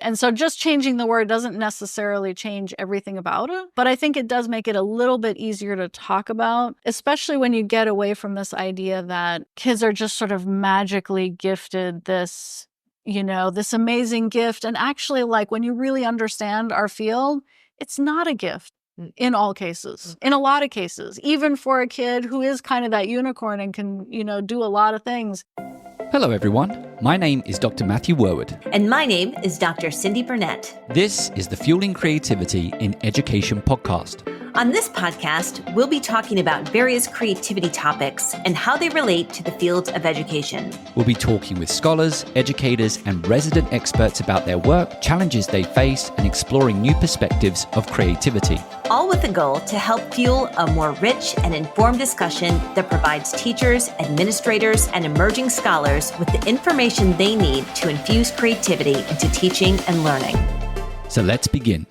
And so just changing the word doesn't necessarily change everything about it, but I think it does make it a little bit easier to talk about, especially when you get away from this idea that kids are just sort of magically gifted this amazing gift. And actually, like, when you really understand our field, it's not a gift in all cases, in a lot of cases, even for a kid who is kind of that unicorn and can, do a lot of things. Hello, everyone. My name is Dr. Matthew Worwood. And my name is Dr. Cyndi Burnett. This is the Fueling Creativity in Education podcast. On this podcast, we'll be talking about various creativity topics and how they relate to the field of education. We'll be talking with scholars, educators, and resident experts about their work, challenges they face, and exploring new perspectives of creativity. All with the goal to help fuel a more rich and informed discussion that provides teachers, administrators, and emerging scholars with the information they need to infuse creativity into teaching and learning. So let's begin.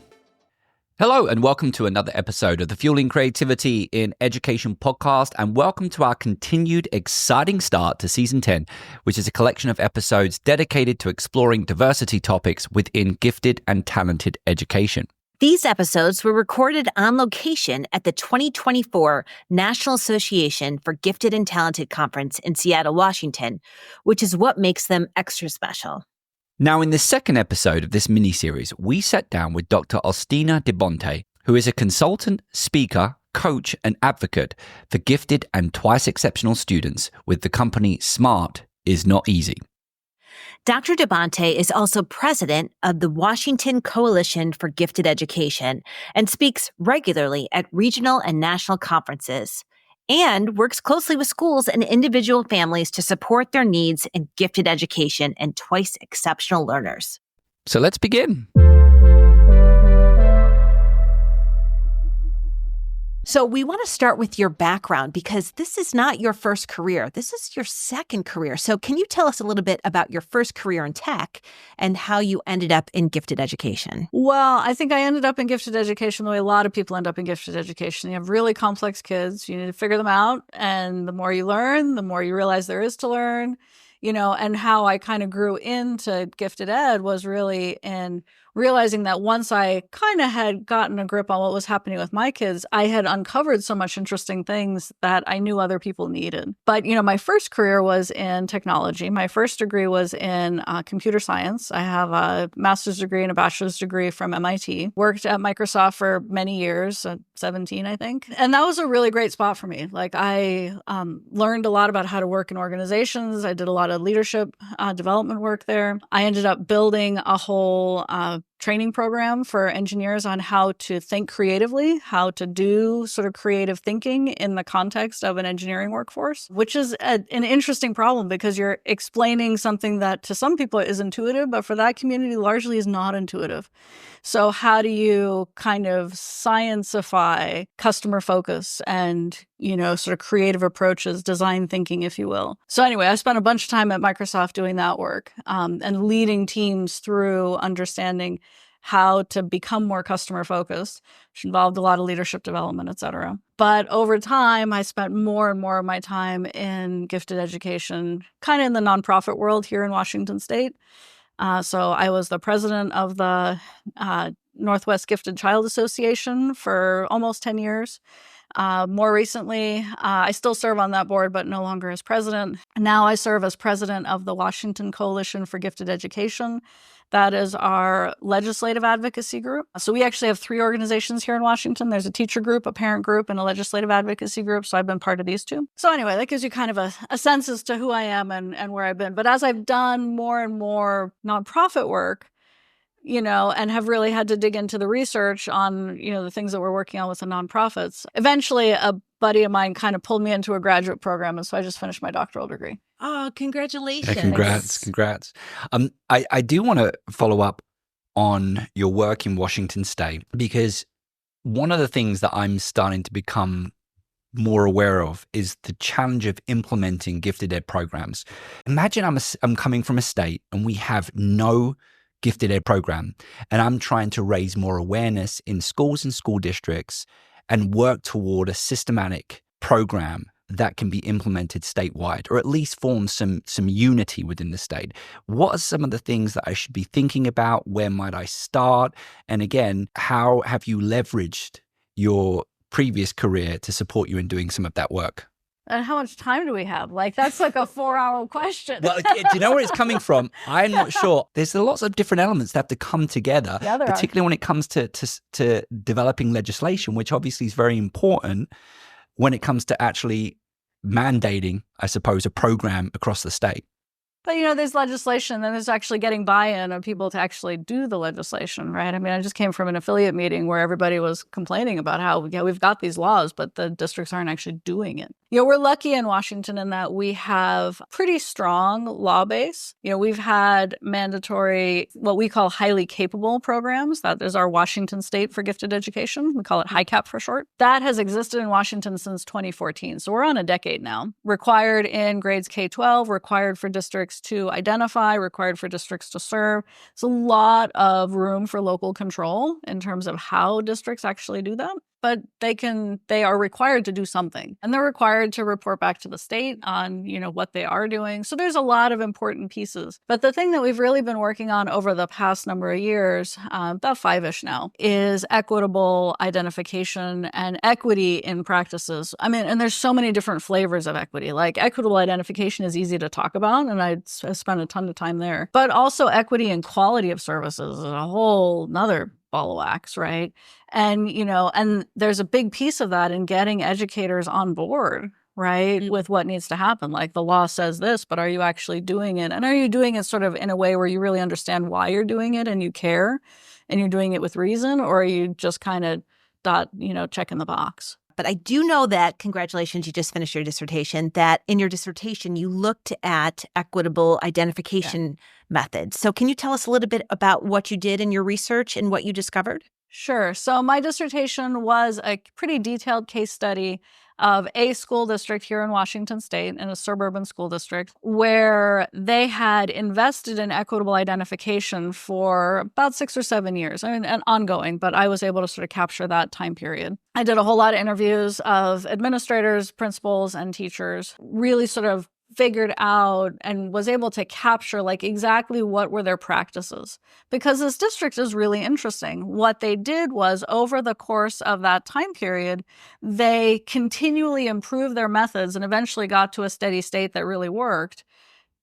Hello, and welcome to another episode of the Fueling Creativity in Education podcast, and welcome to our continued exciting start to Season 10, which is a collection of episodes dedicated to exploring diversity topics within gifted and talented education. These episodes were recorded on location at the 2024 National Association for Gifted and Talented Conference in Seattle, Washington, which is what makes them extra special. Now, in the second episode of this mini-series, we sat down with Dr. Austina De Bonte, who is a consultant, speaker, coach, and advocate for gifted and twice exceptional students with the company Smart is Not Easy. Dr. De Bonte is also president of the Washington Coalition for Gifted Education and speaks regularly at regional and national conferences, and works closely with schools and individual families to support their needs in gifted education and twice exceptional learners. So let's begin. So we want to start with your background because this is not your first career. This is your second career. So can you tell us a little bit about your first career in tech and how you ended up in gifted education? Well, I think I ended up in gifted education the way a lot of people end up in gifted education. You have really complex kids. You need to figure them out. And the more you learn, the more you realize there is to learn, and how I kind of grew into gifted ed was really in realizing that once I kind of had gotten a grip on what was happening with my kids, I had uncovered so much interesting things that I knew other people needed. But, my first career was in technology. My first degree was in computer science. I have a master's degree and a bachelor's degree from MIT. Worked at Microsoft for many years, 17, I think. And that was a really great spot for me. Like, I learned a lot about how to work in organizations. I did a lot of leadership development work there. I ended up building a whole training program for engineers on how to think creatively, how to do sort of creative thinking in the context of an engineering workforce, which is an interesting problem because you're explaining something that to some people is intuitive, but for that community largely is not intuitive. So how do you kind of science-ify customer focus and, sort of creative approaches, design thinking, if you will. So anyway, I spent a bunch of time at Microsoft doing that work and leading teams through understanding how to become more customer focused, which involved a lot of leadership development, et cetera. But over time, I spent more and more of my time in gifted education, kind of in the nonprofit world here in Washington State. So I was the president of the Northwest Gifted Child Association for almost 10 years. More recently, I still serve on that board, but no longer as president. Now I serve as president of the Washington Coalition for Gifted Education. That is our legislative advocacy group. So we actually have 3 organizations here in Washington. There's a teacher group, a parent group, and a legislative advocacy group. So I've been part of these 2. So anyway, that gives you kind of a sense as to who I am and where I've been. But as I've done more and more nonprofit work, and have really had to dig into the research on, the things that we're working on with the nonprofits. Eventually, a buddy of mine kind of pulled me into a graduate program, and so I just finished my doctoral degree. Oh, congratulations. Yeah, congrats. I do want to follow up on your work in Washington State, because one of the things that I'm starting to become more aware of is the challenge of implementing gifted ed programs. Imagine I'm coming from a state and we have no gifted ed program, and I'm trying to raise more awareness in schools and school districts and work toward a systematic program that can be implemented statewide, or at least form some unity within the state? What are some of the things that I should be thinking about? Where might I start? And again, how have you leveraged your previous career to support you in doing some of that work? And how much time do we have? Like, that's like a 4-hour question. Well, do you know where it's coming from? I'm not sure. There's lots of different elements that have to come together, Yeah, there particularly when it comes to developing legislation, which obviously is very important when it comes to actually mandating, I suppose, a program across the state. But, there's legislation, and there's actually getting buy-in of people to actually do the legislation, right? I mean, I just came from an affiliate meeting where everybody was complaining about how, we've got these laws, but the districts aren't actually doing it. We're lucky in Washington in that we have pretty strong law base. We've had mandatory, what we call highly capable programs. That is our Washington State for Gifted Education. We call it HICAP for short. That has existed in Washington since 2014. So we're on a decade now. Required in grades K-12, required for districts to identify, required for districts to serve. It's a lot of room for local control in terms of how districts actually do that. But they are required to do something, and they're required to report back to the state on, what they are doing. So there's a lot of important pieces. But the thing that we've really been working on over the past number of years, about 5-ish now, is equitable identification and equity in practices. I mean, and there's so many different flavors of equity. Like, equitable identification is easy to talk about, and I spent a ton of time there. But also equity and quality of services is a whole nother ball of wax, right? And, and there's a big piece of that in getting educators on board, right, with what needs to happen. Like, the law says this, but are you actually doing it? And are you doing it sort of in a way where you really understand why you're doing it and you care and you're doing it with reason? Or are you just kind of checking the box? But I do know that, congratulations, you just finished your dissertation, that in your dissertation, you looked at equitable identification methods. So can you tell us a little bit about what you did in your research and what you discovered? Sure. So my dissertation was a pretty detailed case study of a school district here in Washington State, in a suburban school district, where they had invested in equitable identification for about 6 or 7 years. I mean, and ongoing, but I was able to sort of capture that time period. I did a whole lot of interviews of administrators, principals, and teachers, really sort of figured out and was able to capture like exactly what were their practices, because this district is really interesting. What they did was, over the course of that time period, they continually improved their methods and eventually got to a steady state that really worked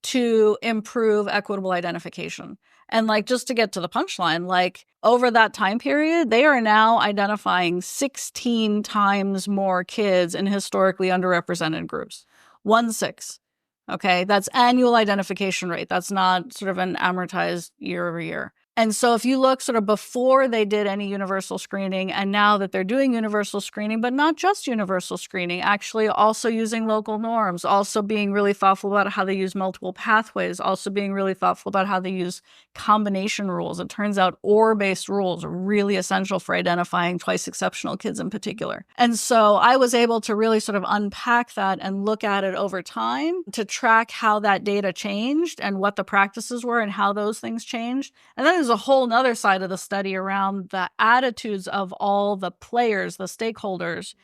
to improve equitable identification. And like, just to get to the punchline, like, over that time period, they are now identifying 16 times more kids in historically underrepresented groups. 1/6. Okay, that's annual identification rate. That's not sort of an amortized year over year. And so if you look sort of before they did any universal screening, and now that they're doing universal screening, but not just universal screening, actually also using local norms, also being really thoughtful about how they use multiple pathways, also being really thoughtful about how they use combination rules. It turns out OR-based rules are really essential for identifying twice exceptional kids in particular. And so I was able to really sort of unpack that and look at it over time to track how that data changed and what the practices were and how those things changed. And then there's a whole nother side of the study around the attitudes of all the players, the stakeholders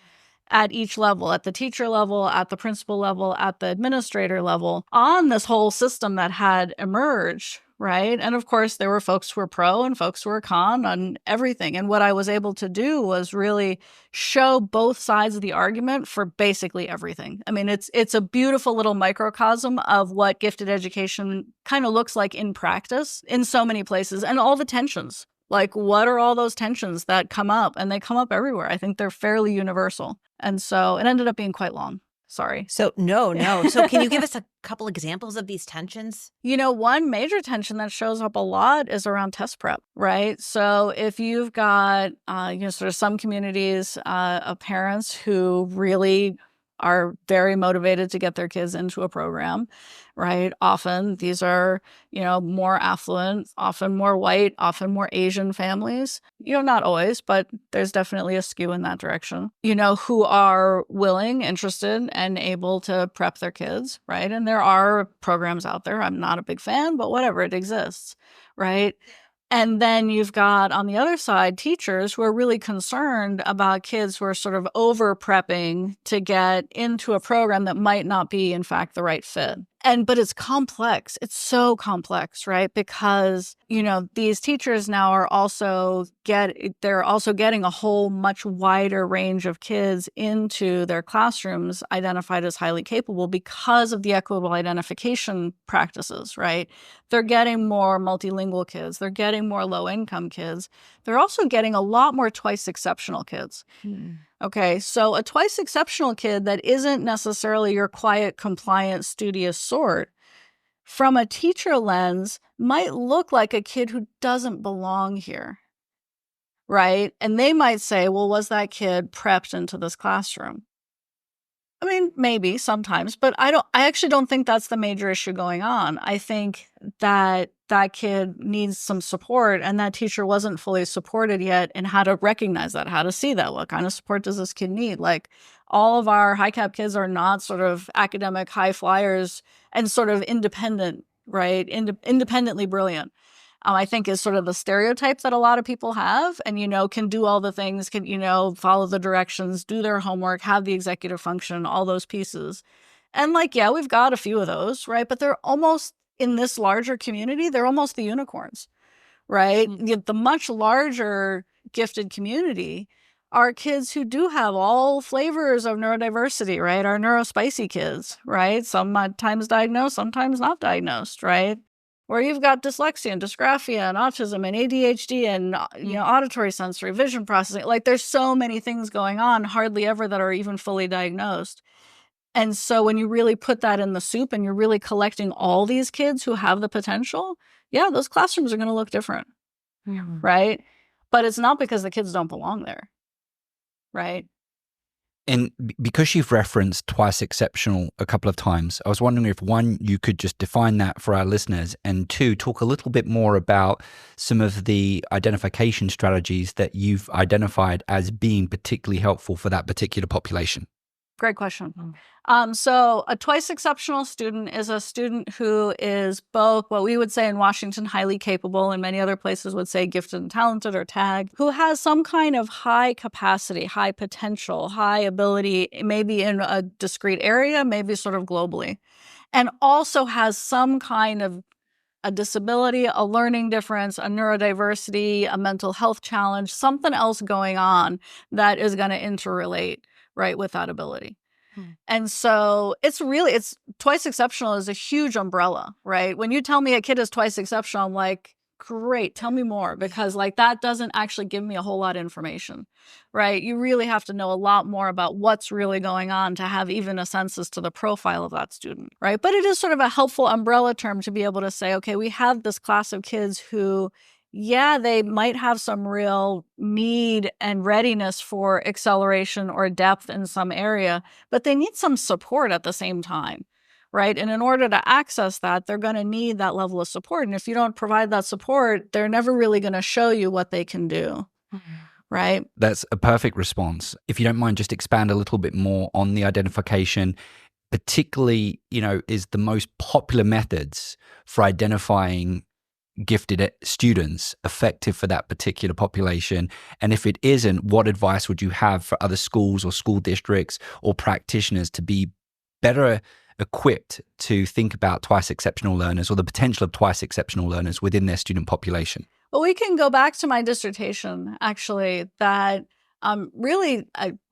at each level, at the teacher level, at the principal level, at the administrator level, on this whole system that had emerged, right? And of course, there were folks who were pro and folks who were con on everything. And what I was able to do was really show both sides of the argument for basically everything. I mean, it's a beautiful little microcosm of what gifted education kind of looks like in practice in so many places, and all the tensions. Like, what are all those tensions that come up? And they come up everywhere. I think they're fairly universal. And so it ended up being quite long. Sorry. So no. So can you give us a couple examples of these tensions? One major tension that shows up a lot is around test prep, right? So if you've got, sort of some communities of parents who really are very motivated to get their kids into a program, right? Often these are, more affluent, often more white, often more Asian families. Not always, but there's definitely a skew in that direction, who are willing, interested, and able to prep their kids, right? And there are programs out there. I'm not a big fan, but whatever, it exists, right? And then you've got, on the other side, teachers who are really concerned about kids who are sort of over prepping to get into a program that might not be, in fact, the right fit. But it's complex. It's so complex, right? Because, these teachers now are they're also getting a whole much wider range of kids into their classrooms identified as highly capable because of the equitable identification practices, right? They're getting more multilingual kids. They're getting more low-income kids. They're also getting a lot more twice exceptional kids. Okay, so a twice exceptional kid that isn't necessarily your quiet, compliant, studious sort, from a teacher lens, might look like a kid who doesn't belong here, right? And they might say, well, was that kid prepped into this classroom? I mean, maybe sometimes, but I actually don't think that's the major issue going on. I think that kid needs some support, and that teacher wasn't fully supported yet in how to recognize that, how to see that. What kind of support does this kid need? Like, all of our high cap kids are not sort of academic high flyers and sort of independent, right? Independently brilliant. I think is sort of the stereotype that a lot of people have, and, can do all the things, can, follow the directions, do their homework, have the executive function, all those pieces. And yeah, we've got a few of those, right? But they're almost, in this larger community, they're almost the unicorns, right? The much larger gifted community are kids who do have all flavors of neurodiversity, right? Our neurospicy kids, right? Sometimes diagnosed, sometimes not diagnosed, right? Where you've got dyslexia and dysgraphia and autism and ADHD and, auditory sensory, vision processing. Like, there's so many things going on, hardly ever that are even fully diagnosed. And so when you really put that in the soup and you're really collecting all these kids who have the potential, yeah, those classrooms are going to look different, right? But it's not because the kids don't belong there, right? And because you've referenced twice exceptional a couple of times, I was wondering if, one, you could just define that for our listeners, and two, talk a little bit more about some of the identification strategies that you've identified as being particularly helpful for that particular population. Great question. So a twice exceptional student is a student who is both what we would say in Washington, highly capable, and many other places would say gifted and talented, or TAG, who has some kind of high capacity, high potential, high ability, maybe in a discrete area, maybe sort of globally, and also has some kind of a disability, a learning difference, a neurodiversity, a mental health challenge, something else going on that is going to interrelate, right, with that ability. And so it's twice exceptional is a huge umbrella, right? When you tell me a kid is twice exceptional, I'm like, great, tell me more, because that doesn't actually give me a whole lot of information, right? You really have to know a lot more about what's really going on to have even a sense as to the profile of that student, right? But it is sort of a helpful umbrella term to be able to say, okay, we have this class of kids who, yeah, they might have some real need and readiness for acceleration or depth in some area, but they need some support at the same time, right? And in order to access that, they're going to need that level of support. And if you don't provide that support, they're never really going to show you what they can do, right? That's a perfect response. If you don't mind, just expand a little bit more on the identification, particularly, is the most popular methods for identifying gifted students effective for that particular population? And if it isn't, what advice would you have for other schools or school districts or practitioners to be better equipped to think about twice exceptional learners or the potential of twice exceptional learners within their student population? Well, we can go back to my dissertation, actually, that really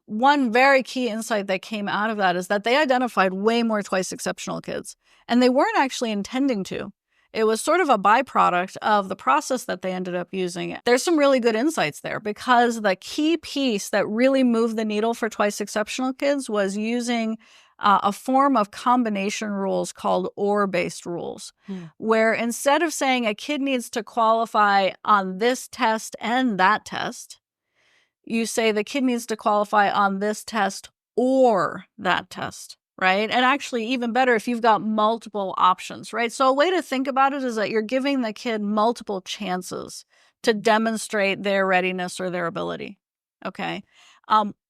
one very key insight that came out of that is that they identified way more twice exceptional kids, and they weren't actually intending to. It was sort of a byproduct of the process that they ended up using. There's some really good insights there, because the key piece that really moved the needle for twice exceptional kids was using a form of combination rules called OR-based rules, where instead of saying a kid needs to qualify on this test and that test, you say the kid needs to qualify on this test or that test. Right? And actually, even better if you've got multiple options, right? So a way to think about it is that you're giving the kid multiple chances to demonstrate their readiness or their ability. Okay.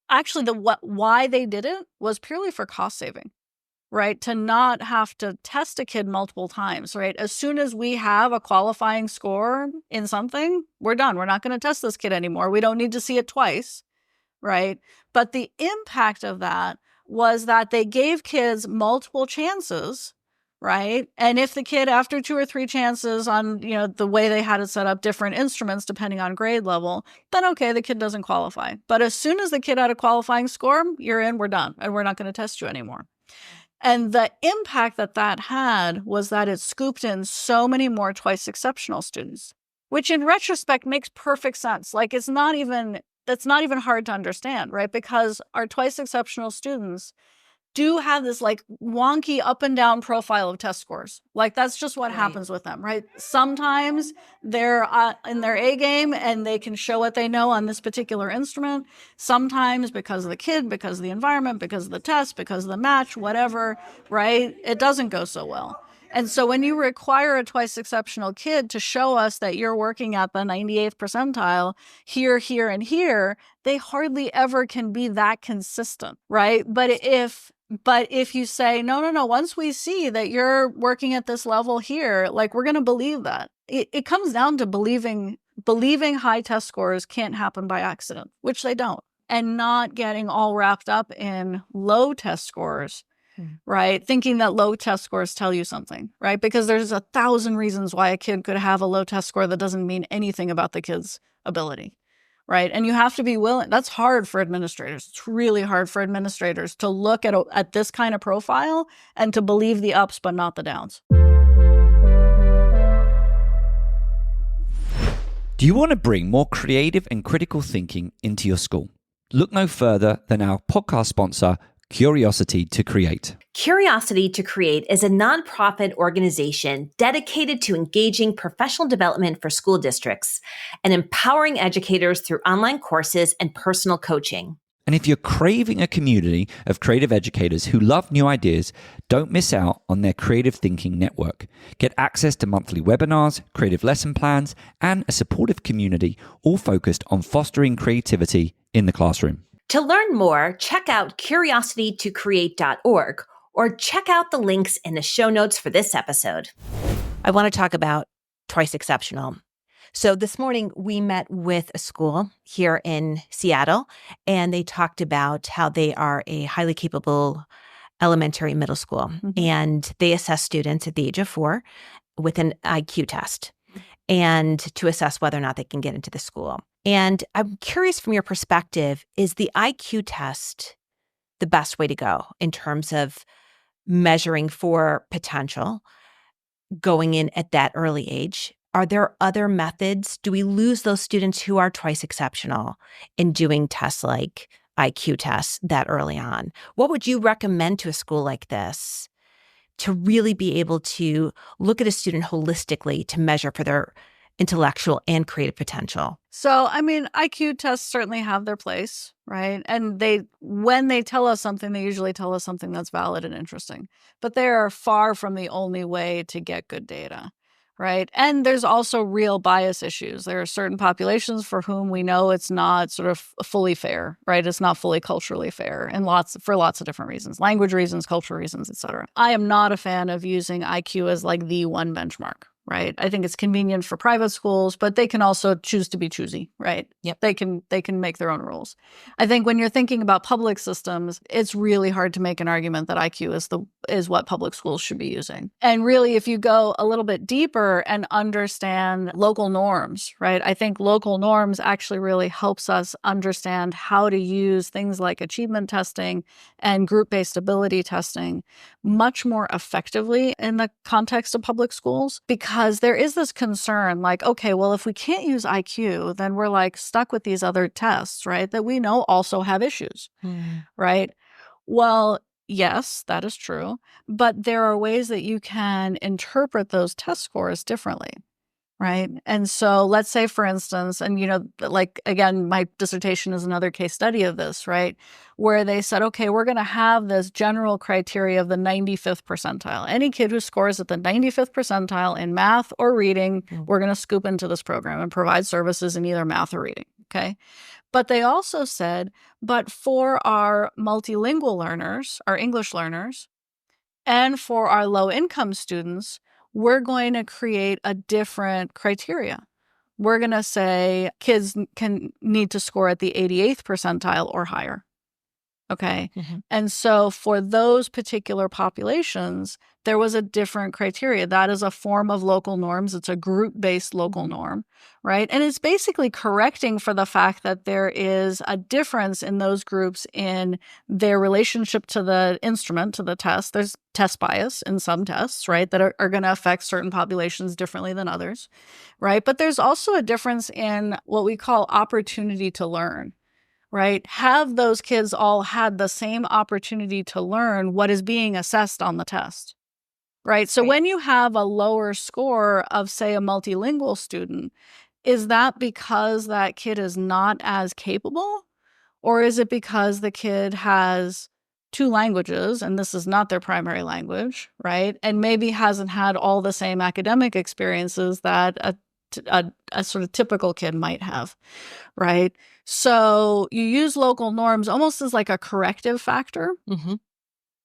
Actually, why they did it was purely for cost saving. right? To not have to test a kid multiple times, right? As soon as we have a qualifying score in something, we're done. We're not going to test this kid anymore. We don't need to see it twice, right? But the impact of that was that they gave kids multiple chances, right? And if the kid, after 2 or 3 chances on, the way they had it set up, different instruments depending on grade level, then okay, the kid doesn't qualify. But as soon as the kid had a qualifying score, you're in, we're done, and we're not going to test you anymore. And the impact that had was that it scooped in so many more twice exceptional students, which in retrospect makes perfect sense. Like that's not even hard to understand, right? Because our twice exceptional students do have this like wonky up and down profile of test scores. Like that's just what happens with them, right? Sometimes they're in their A game and they can show what they know on this particular instrument. Sometimes because of the kid, because of the environment, because of the test, because of the match, whatever, right? It doesn't go so well. And so when you require a twice exceptional kid to show us that you're working at the 98th percentile here, here, and here, they hardly ever can be that consistent, right? But if you say, no, once we see that you're working at this level here, like we're going to believe that. It comes down to believing high test scores can't happen by accident, which they don't, and not getting all wrapped up in low test scores, right? Thinking that low test scores tell you something, right? Because there's 1,000 reasons why a kid could have a low test score that doesn't mean anything about the kid's ability. Right. And you have to be willing. That's hard for administrators. It's really hard for administrators to look at this kind of profile and to believe the ups, but not the downs. Do you want to bring more creative and critical thinking into your school? Look no further than our podcast sponsor, Curiosity to Create. Curiosity to Create is a nonprofit organization dedicated to engaging professional development for school districts and empowering educators through online courses and personal coaching. And if you're craving a community of creative educators who love new ideas, don't miss out on their Creative Thinking Network. Get access to monthly webinars, creative lesson plans, and a supportive community, all focused on fostering creativity in the classroom. To learn more, check out curiositytocreate.org or check out the links in the show notes for this episode. I want to talk about twice exceptional. So this morning we met with a school here in Seattle, and they talked about how they are a highly capable elementary middle school, and they assess students at the age of 4 with an IQ test and to assess whether or not they can get into the school. And I'm curious from your perspective, is the IQ test the best way to go in terms of measuring for potential going in at that early age? Are there other methods? Do we lose those students who are twice exceptional in doing tests like IQ tests that early on? What would you recommend to a school like this to really be able to look at a student holistically to measure for their intellectual and creative potential? So, I mean, IQ tests certainly have their place, right? And when they tell us something, they usually tell us something that's valid and interesting. But they are far from the only way to get good data, right? And there's also real bias issues. There are certain populations for whom we know it's not sort of fully fair, right? It's not fully culturally fair, and for lots of different reasons, language reasons, cultural reasons, et cetera. I am not a fan of using IQ as like the one benchmark. Right. I think it's convenient for private schools, but they can also choose to be choosy, right? Yep. They can make their own rules. I think when you're thinking about public systems, it's really hard to make an argument that IQ is what public schools should be using. And really, if you go a little bit deeper and understand local norms, right? I think local norms actually really helps us understand how to use things like achievement testing and group-based ability testing much more effectively in the context of public schools, because there is this concern like, okay, well, if we can't use IQ, then we're like stuck with these other tests, right? That we know also have issues, right? Well, yes, that is true. But there are ways that you can interpret those test scores differently. Right. And so let's say, for instance, and, like, again, my dissertation is another case study of this, right, where they said, OK, we're going to have this general criteria of the 95th percentile. Any kid who scores at the 95th percentile in math or reading, we're going to scoop into this program and provide services in either math or reading. OK. But they also said, but for our multilingual learners, our English learners, And for our low-income students, we're going to create a different criteria. We're going to say kids can need to score at the 88th percentile or higher. Okay. And so for those particular populations, there was a different criteria. That is a form of local norms. It's a group-based local norm, right? And it's basically correcting for the fact that there is a difference in those groups in their relationship to the instrument, to the test. There's test bias in some tests, right, that are going to affect certain populations differently than others, right? But there's also a difference in what we call opportunity to learn. Right? Have those kids all had the same opportunity to learn what is being assessed on the test? Right? So when you have a lower score of, say, a multilingual student, is that because that kid is not as capable? Or is it because the kid has two languages and this is not their primary language, right? And maybe hasn't had all the same academic experiences that a sort of typical kid might have, right? So you use local norms almost as like a corrective factor,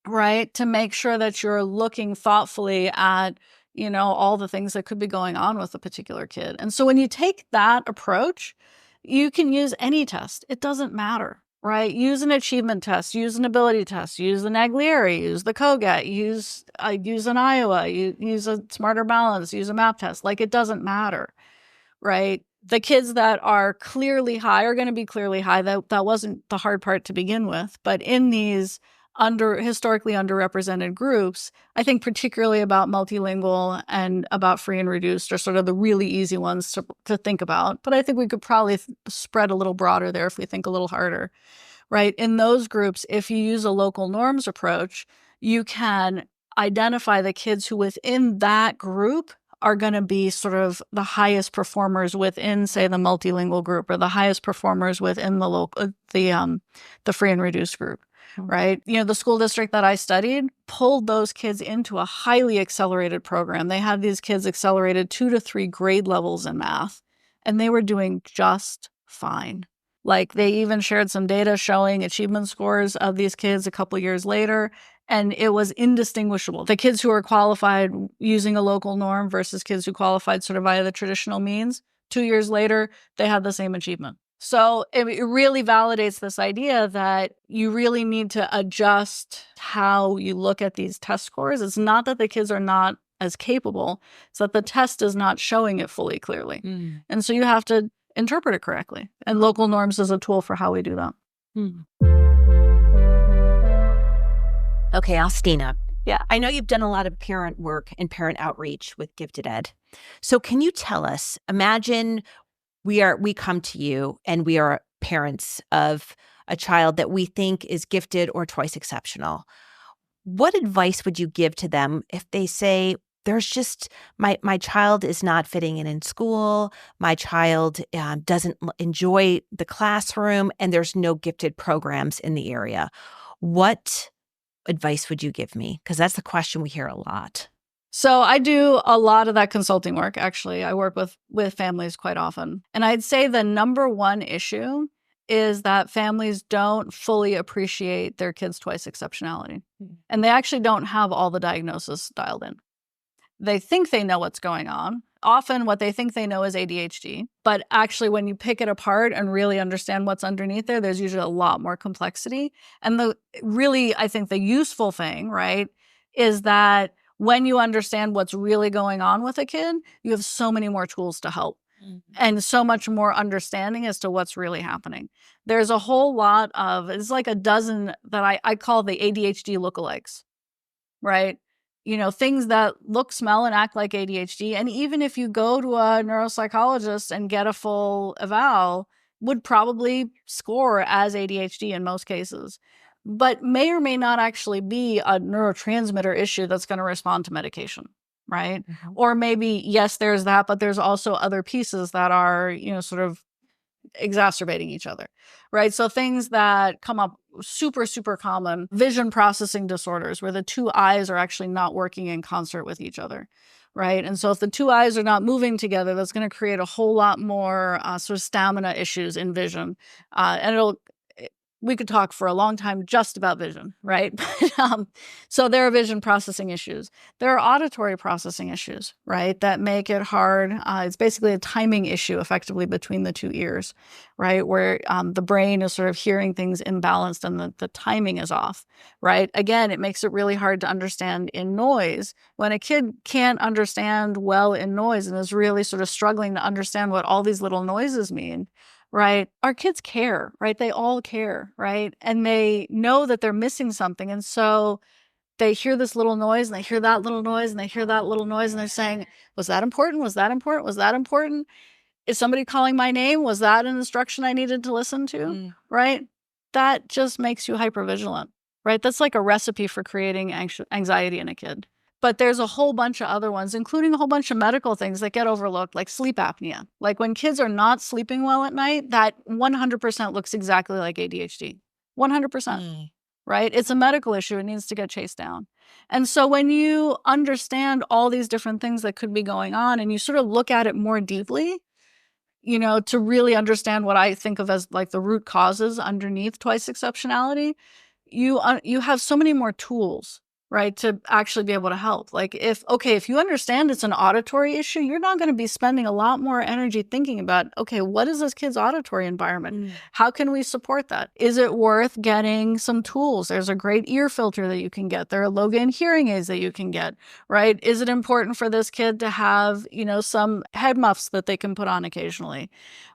right? To make sure that you're looking thoughtfully at, all the things that could be going on with a particular kid. And so when you take that approach, you can use any test. It doesn't matter, right? Use an achievement test, use an ability test, use the Naglieri, use the COGAT, use an Iowa, use a Smarter Balance, use a MAP test. Like, it doesn't matter, right? The kids that are clearly high are going to be clearly high. That wasn't the hard part to begin with. But in these historically underrepresented groups, I think particularly about multilingual and about free and reduced are sort of the really easy ones to think about. But I think we could probably spread a little broader there if we think a little harder, right? In those groups, if you use a local norms approach, you can identify the kids who within that group are going to be sort of the highest performers within, say, the multilingual group, or the highest performers within the free and reduced group, right? The school district that I studied pulled those kids into a highly accelerated program. They had these kids accelerated 2 to 3 grade levels in math, and they were doing just fine. Like, they even shared some data showing achievement scores of these kids a couple years later, and it was indistinguishable. The kids who were qualified using a local norm versus kids who qualified sort of via the traditional means, 2 years later, they had the same achievement. So it really validates this idea that you really need to adjust how you look at these test scores. It's not that the kids are not as capable, it's that the test is not showing it fully clearly. And so you have to interpret it correctly. And local norms is a tool for how we do that. Okay, Austina. Yeah. I know you've done a lot of parent work and parent outreach with Gifted Ed. So can you tell us, imagine we come to you and we are parents of a child that we think is gifted or twice exceptional. What advice would you give to them if they say, there's just, my child is not fitting in school, my child doesn't enjoy the classroom, and there's no gifted programs in the area? What advice would you give me? Because that's the question we hear a lot. So I do a lot of that consulting work, actually. I work with families quite often. And I'd say the number one issue is that families don't fully appreciate their kids' twice exceptionality. And they actually don't have all the diagnosis dialed in. They think they know what's going on. Often what they think they know is ADHD. But actually, when you pick it apart and really understand what's underneath there, there's usually a lot more complexity. And I think the useful thing, right, is that when you understand what's really going on with a kid, you have so many more tools to help and so much more understanding as to what's really happening. There's a whole lot of, it's like a dozen that I call the ADHD lookalikes, right? Things that look, smell, and act like ADHD. And even if you go to a neuropsychologist and get a full eval, would probably score as ADHD in most cases, but may or may not actually be a neurotransmitter issue that's going to respond to medication, right? Or maybe, yes, there's that, but there's also other pieces that are, sort of exacerbating each other, right? So things that come up super, super common, vision processing disorders, where the two eyes are actually not working in concert with each other, right? And so if the two eyes are not moving together, that's going to create a whole lot more sort of stamina issues in vision. And we could talk for a long time just about vision, right? So there are vision processing issues. There are auditory processing issues, right, that make it hard. It's basically a timing issue effectively between the two ears, right, where the brain is sort of hearing things imbalanced and the timing is off, right? Again, it makes it really hard to understand in noise. When a kid can't understand well in noise and is really sort of struggling to understand what all these little noises mean, right? Our kids care, right? They all care, right? And they know that they're missing something. And so they hear this little noise and they hear that little noise and they hear that little noise and they're saying, was that important? Was that important? Was that important? Is somebody calling my name? Was that an instruction I needed to listen to? Right? That just makes you hypervigilant, right? That's like a recipe for creating anxiety in a kid. But there's a whole bunch of other ones, including a whole bunch of medical things that get overlooked, like sleep apnea. Like when kids are not sleeping well at night, that 100% looks exactly like ADHD. 100%, right? It's a medical issue. It needs to get chased down. And so when you understand all these different things that could be going on and you sort of look at it more deeply, you know, to really understand what I think of as like the root causes underneath twice exceptionality, you have so many more tools, right, to actually be able to help. Like if you understand it's an auditory issue, you're not going to be spending a lot more energy thinking about, okay, what is this kid's auditory environment? How can we support that? Is it worth getting some tools? There's a great ear filter that you can get. There are low gain hearing aids that you can get, right? Is it important for this kid to have, you know, some head muffs that they can put on occasionally,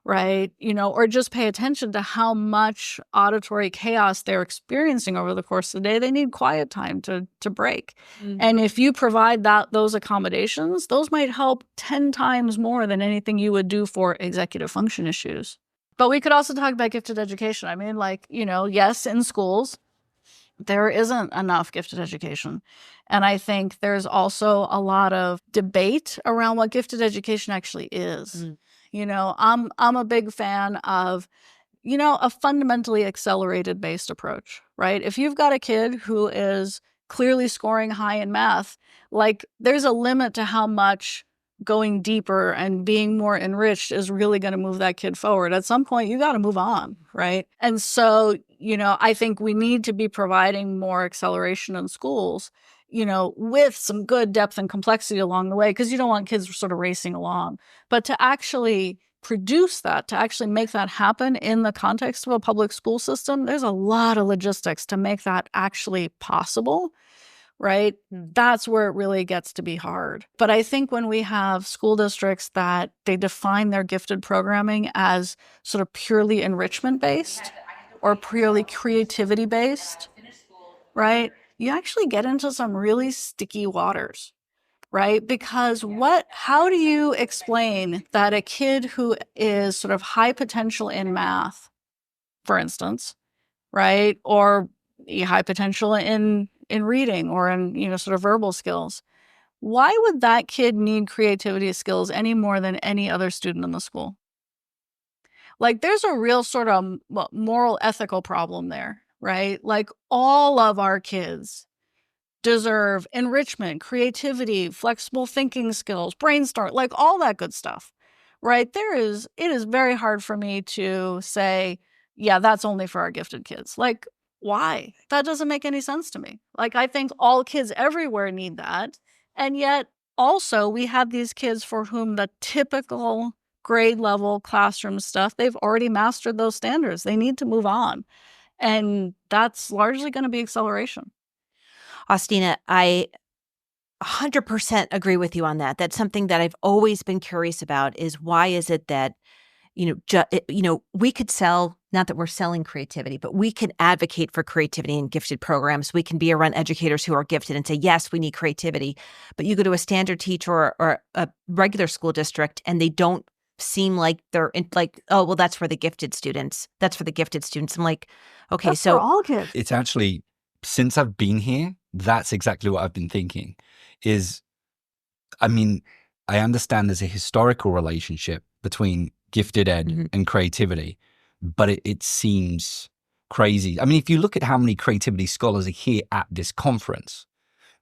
right? You know, or just pay attention to how much auditory chaos they're experiencing over the course of the day. They need quiet time to break. And if you provide those accommodations, those might help 10 times more than anything you would do for executive function issues. But we could also talk about gifted education. I mean, like, you know, yes, in schools, there isn't enough gifted education. And I think there's also a lot of debate around what gifted education actually is. You know, I'm a big fan of, you know, a fundamentally accelerated based approach, right? If you've got a kid who is clearly scoring high in math, like there's a limit to how much going deeper and being more enriched is really going to move that kid forward. At some point, you got to move on, right? And so, you know, I think we need to be providing more acceleration in schools, you know, with some good depth and complexity along the way, because you don't want kids sort of racing along. But to actually produce that, to actually make that happen in the context of a public school system, there's a lot of logistics to make that actually possible, right? That's where it really gets to be hard. But I think when we have school districts that they define their gifted programming as sort of purely enrichment-based or purely creativity-based, right? You actually get into some really sticky waters, right? Because how do you explain that a kid who is sort of high potential in math, for instance, right? Or high potential in reading or in, you know, sort of verbal skills, why would that kid need creativity skills any more than any other student in the school? Like there's a real sort of moral ethical problem there, right? Like all of our kids deserve enrichment, creativity, flexible thinking skills, brainstorm, like all that good stuff, right? It is very hard for me to say, yeah, that's only for our gifted kids. Like, why? That doesn't make any sense to me. Like, I think all kids everywhere need that. And yet also we have these kids for whom the typical grade level classroom stuff, they've already mastered those standards. They need to move on. And that's largely going to be acceleration. Austina, I 100% agree with you on that. That's something that I've always been curious about is why is it that, we could sell, not that we're selling creativity, but we can advocate for creativity in gifted programs. We can be around educators who are gifted and say, yes, we need creativity. But you go to a standard teacher or a regular school district and they don't seem like they're oh, well, that's for the gifted students. That's for the gifted students. I'm like, okay, that's so for all kids. It's actually, since I've been here, that's exactly what I've been thinking is, I mean, I understand there's a historical relationship between gifted ed and creativity, but it seems crazy. I mean, if you look at how many creativity scholars are here at this conference,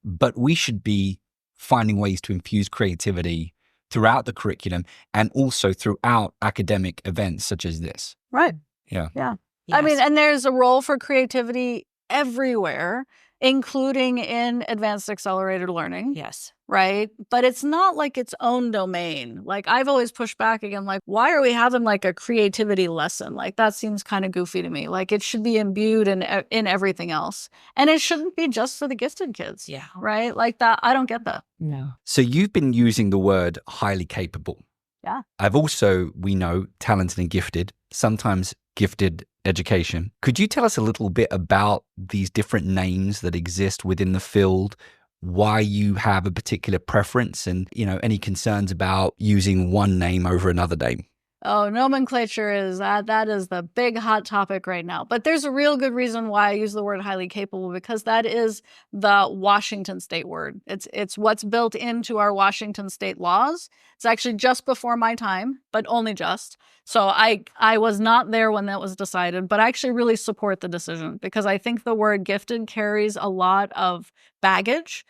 but we should be finding ways to infuse creativity throughout the curriculum and also throughout academic events such as this. Right. Yeah. Yeah. I mean, Yes. and there's a role for creativity everywhere, including in advanced accelerated learning. Yes. Right? But it's not like its own domain. Like, I've always pushed back again, like, why are we having like a creativity lesson? Like, that seems kind of goofy to me. Like, it should be imbued in everything else. And it shouldn't be just for the gifted kids. Yeah. Right? Like that. I don't get that. No. So you've been using the word highly capable. Yeah. I've also, we know, talented and gifted, sometimes gifted education. Could you tell us a little bit about these different names that exist within the field? Why you have a particular preference and, any concerns about using one name over another name? Oh, nomenclature is that is the big hot topic right now. But there's a real good reason why I use the word highly capable, because that is the Washington state word. It's what's built into our Washington state laws. It's actually just before my time, but only just. So I was not there when that was decided, but I actually really support the decision, because I think the word gifted carries a lot of baggage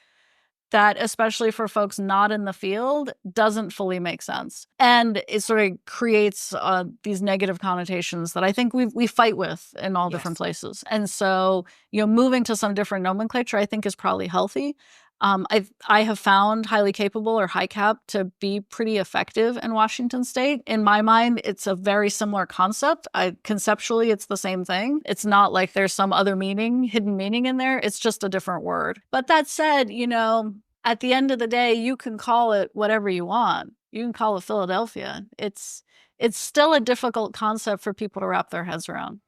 that, especially for folks not in the field, doesn't fully make sense. And it sort of creates these negative connotations that I think we fight with in all different places. And so, moving to some different nomenclature, I think, is probably healthy. I have found highly capable or high cap to be pretty effective in Washington state. In my mind, it's a very similar concept. Conceptually, it's the same thing. It's not like there's some other hidden meaning in there. It's just a different word. But that said, at the end of the day, you can call it whatever you want. You can call it Philadelphia. It's still a difficult concept for people to wrap their heads around.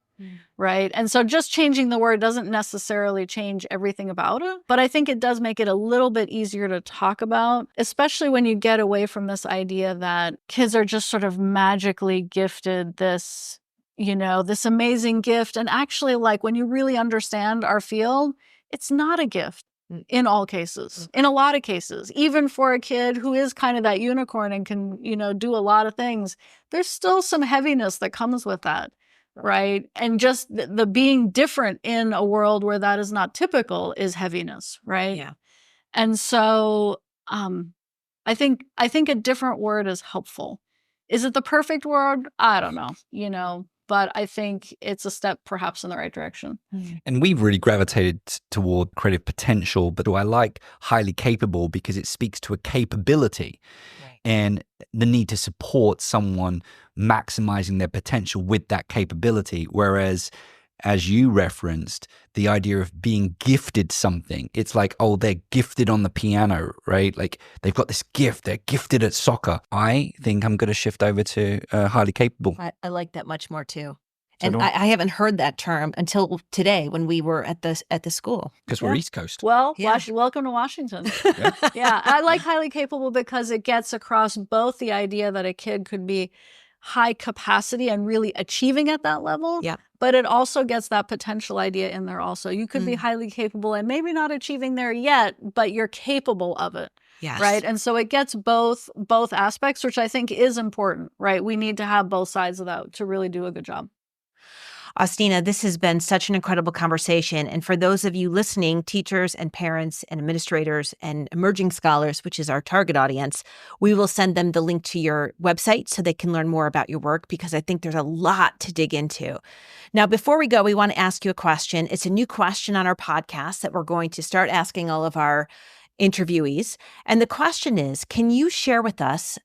Right. And so just changing the word doesn't necessarily change everything about it. But I think it does make it a little bit easier to talk about, especially when you get away from this idea that kids are just sort of magically gifted this amazing gift. And actually, like, when you really understand our field, it's not a gift in all cases, in a lot of cases. Even for a kid who is kind of that unicorn and can, do a lot of things, there's still some heaviness that comes with that. Right. And just the being different in a world where that is not typical is heaviness. Right. Yeah. And so I think a different word is helpful. Is it the perfect word? I don't know, but I think it's a step perhaps in the right direction. And we've really gravitated toward creative potential, but I like highly capable because it speaks to a capability. And the need to support someone maximizing their potential with that capability. Whereas, as you referenced, the idea of being gifted something, it's like, oh, they're gifted on the piano, right? Like, they've got this gift, they're gifted at soccer. I think I'm going to shift over to highly capable. I like that much more too. So And I haven't heard that term until today when we were at the school. Because we're East Coast. Well, welcome to Washington. Yeah, I like highly capable because it gets across both the idea that a kid could be high capacity and really achieving at that level. Yeah. But it also gets that potential idea in there also. You could be highly capable and maybe not achieving there yet, but you're capable of it. Yes. Right. And so it gets both aspects, which I think is important. Right. We need to have both sides of that to really do a good job. Austina, this has been such an incredible conversation. And for those of you listening, teachers and parents and administrators and emerging scholars, which is our target audience, we will send them the link to your website so they can learn more about your work, because I think there's a lot to dig into. Now, before we go, we want to ask you a question. It's a new question on our podcast that we're going to start asking all of our interviewees. And the question is, can you share with us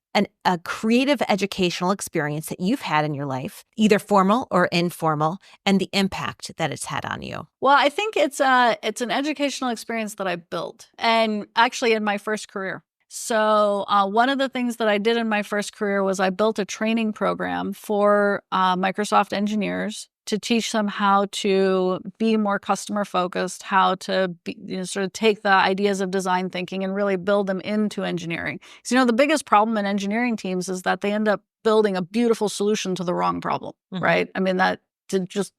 a creative educational experience that you've had in your life, either formal or informal, and the impact that it's had on you? Well, I think it's an educational experience that I built, and actually in my first career. So one of the things that I did in my first career was I built a training program for Microsoft engineers to teach them how to be more customer focused, how to sort of take the ideas of design thinking and really build them into engineering. So, the biggest problem in engineering teams is that they end up building a beautiful solution to the wrong problem, right? I mean, that, to just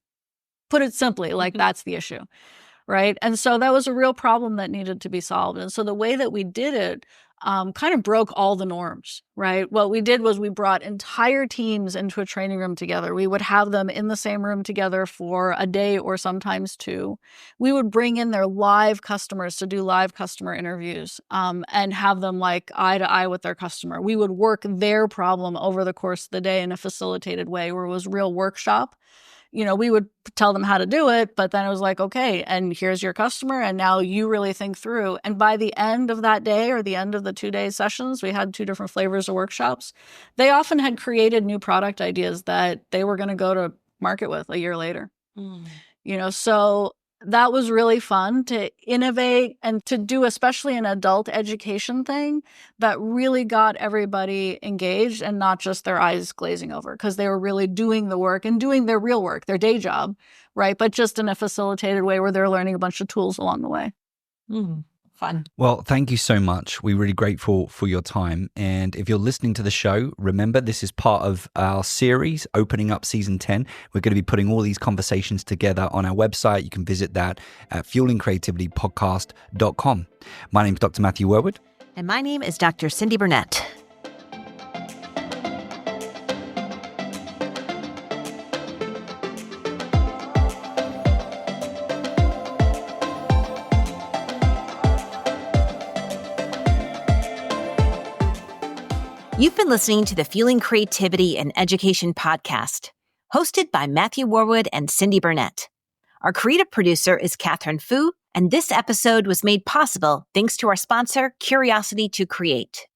put it simply, like that's the issue, right? And so that was a real problem that needed to be solved. And so the way that we did it kind of broke all the norms, right? What we did was we brought entire teams into a training room together. We would have them in the same room together for a day or sometimes two. We would bring in their live customers to do live customer interviews and have them like eye to eye with their customer. We would work their problem over the course of the day in a facilitated way where it was real workshop. we would tell them how to do it, but then it was like, okay, and here's your customer, and now you really think through. And by the end of that day or the end of the 2-day sessions, we had 2 different flavors of workshops. They often had created new product ideas that they were going to go to market with a year later. So that was really fun to innovate and to do, especially an adult education thing that really got everybody engaged and not just their eyes glazing over, because they were really doing the work and doing their real work, their day job, right? But just in a facilitated way where they're learning a bunch of tools along the way. Fun. Well, thank you so much. We're really grateful for your time. And if you're listening to the show, remember this is part of our series, Opening Up Season 10. We're going to be putting all these conversations together on our website. You can visit that at fuelingcreativitypodcast.com. My name is Dr. Matthew Worwood. And my name is Dr. Cyndi Burnett. You've been listening to the Fueling Creativity and Education podcast, hosted by Matthew Worwood and Cyndi Burnett. Our creative producer is Catherine Fu, and this episode was made possible thanks to our sponsor, Curiosity to Create.